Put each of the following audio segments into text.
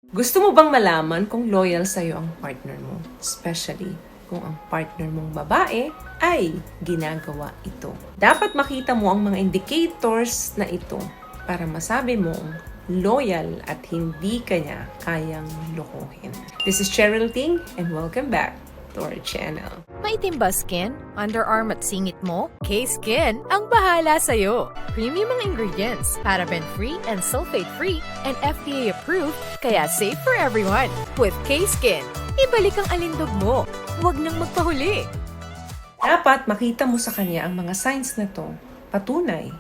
Gusto mo bang malaman kung loyal sa'yo ang partner mo? Especially kung ang partner mong babae ay ginagawa ito. Dapat makita mo ang mga indicators na ito para masabi mong loyal at hindi kanya kayang lokohin. This is Cheryl Ting and welcome back to our channel. Maitim ba skin? Underarm at singit mo? K-Skin ang bahala sa'yo. Premium ang ingredients, paraben-free and sulfate-free, and FDA-approved, kaya safe for everyone. With K-Skin, ibalik ang alindog mo. Huwag nang magpahuli. Dapat makita mo sa kanya ang mga signs na to, patunay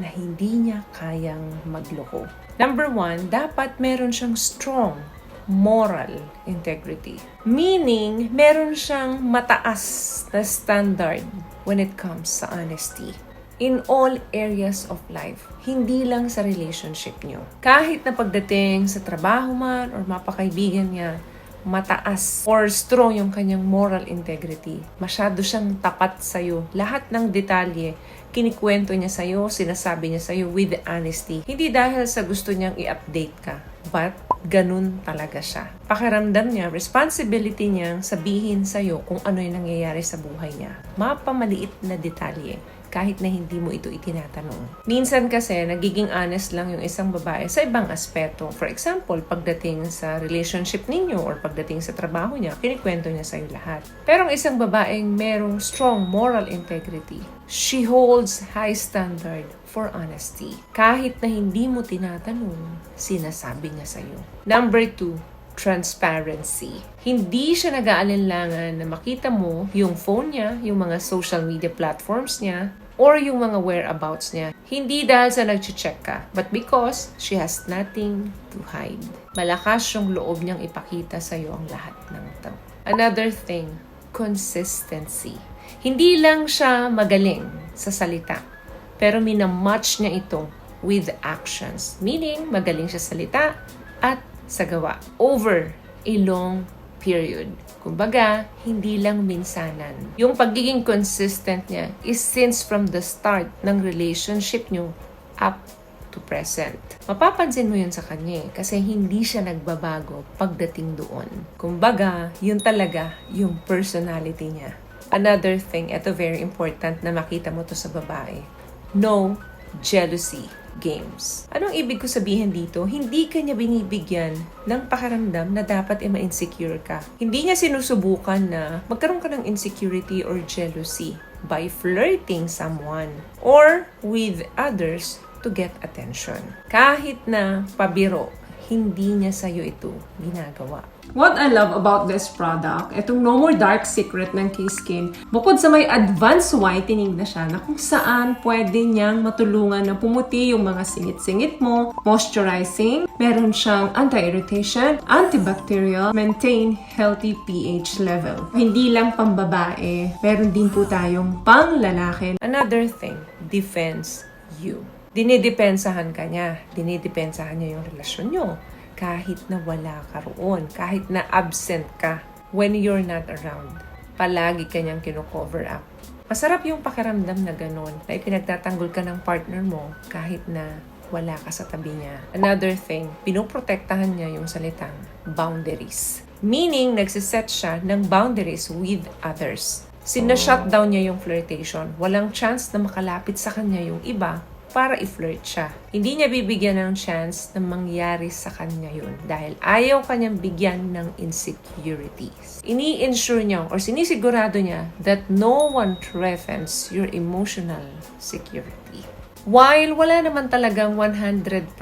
na hindi niya kayang magloko. Number 1, dapat meron siyang strong moral integrity. Meaning, meron siyang mataas na standard when it comes sa honesty. In all areas of life, hindi lang sa relationship niyo. Kahit na pagdating sa trabaho man or mapakaibigan niya, mataas or strong yung kanyang moral integrity. Masyado siyang tapat sa'yo. Lahat ng detalye, kinikwento niya sa'yo, sinasabi niya sa'yo with honesty. Hindi dahil sa gusto niyang i-update ka, but ganun talaga siya. Pakiramdam niya, responsibility niyang sabihin sa'yo kung ano yung nangyayari sa buhay niya. Mapamaliit na detalye kahit na hindi mo ito itinatanong. Minsan kasi, nagiging honest lang yung isang babae sa ibang aspeto. For example, pagdating sa relationship ninyo or pagdating sa trabaho niya, kinikwento niya sa'yo lahat. Pero ang isang babaeng merong strong moral integrity, she holds high standard for honesty. Kahit na hindi mo tinatanong, sinasabi niya sa'yo. Number 2, transparency. Hindi siya nag-aalinlangan na makita mo yung phone niya, yung mga social media platforms niya, or yung mga whereabouts niya. Hindi dahil sa nag-check ka, but because she has nothing to hide. Malakas yung loob niyang ipakita sa'yo ang lahat ng ito. Another thing, consistency. Hindi lang siya magaling sa salita, pero minamatch niya ito with actions. Meaning, magaling siya sa salita at sa gawa. Over a long period. Kumbaga, hindi lang minsanan. Yung pagiging consistent niya is since from the start ng relationship niyo up to present. Mapapansin mo yun sa kanya kasi hindi siya nagbabago pagdating doon. Kumbaga, yun talaga yung personality niya. Another thing, ito very important na makita mo to sa babae. No jealousy games. Anong ibig ko sabihin dito? Hindi ka niya binibigyan ng pakiramdam na dapat ma-insecure ka. Hindi niya sinusubukan na magkaroon ka ng insecurity or jealousy by flirting someone or with others to get attention. Kahit na pabiro, hindi niya sa'yo ito ginagawa. What I love about this product, itong No More Dark Secret ng K-Skin, bukod sa may advanced whitening na siya na kung saan pwede niyang matulungan na pumuti yung mga singit-singit mo, moisturizing, meron siyang anti-irritation, antibacterial, maintain healthy pH level. Hindi lang pambabae, meron din po tayong pang-lalaki. Another thing, defends you. Dinidepensahan ka niya. Dinidepensahan niya yung relasyon niyo. Kahit na wala ka roon. Kahit na absent ka. When you're not around. Palagi ka niyang kino-cover up. Masarap yung pakiramdam na ganun. Na ipinagtatanggol ka ng partner mo kahit na wala ka sa tabi niya. Another thing, pinoprotektahan niya yung salitang boundaries. Meaning, nagsiset siya ng boundaries with others. Sina-shutdown niya yung flirtation. Walang chance na makalapit sa kanya yung iba para i-flirt siya. Hindi niya bibigyan ng chance na mangyari sa kanya yun dahil ayaw kanyang bigyan ng insecurities. Ini-ensure niya or sinisigurado niya that no one threatens your emotional security. While wala naman talagang 100%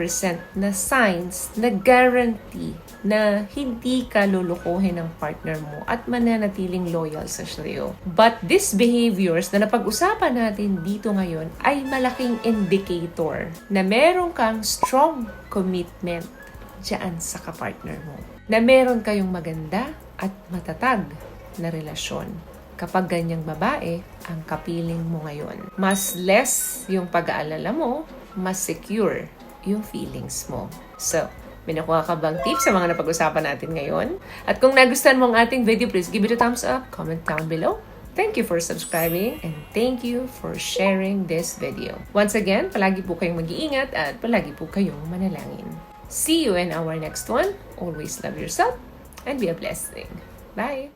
na signs na guarantee na hindi ka lulukuhin ng partner mo at mananatiling loyal sa sa'yo. But these behaviors na napag-usapan natin dito ngayon ay malaking indicator na meron kang strong commitment dyan sa kapartner mo. Na meron kayong maganda at matatag na relasyon. Kapag ganyang babae ang kapiling mo ngayon. Mas less yung pag-aalala mo, mas secure yung feelings mo. So, may nakuha ka bang tips sa mga napag-usapan natin ngayon? At kung nagustuhan mo ang ating video, please give it a thumbs up, comment down below. Thank you for subscribing and thank you for sharing this video. Once again, palagi po kayong mag-iingat at palagi po kayong manalangin. See you in our next one. Always love yourself and be a blessing. Bye!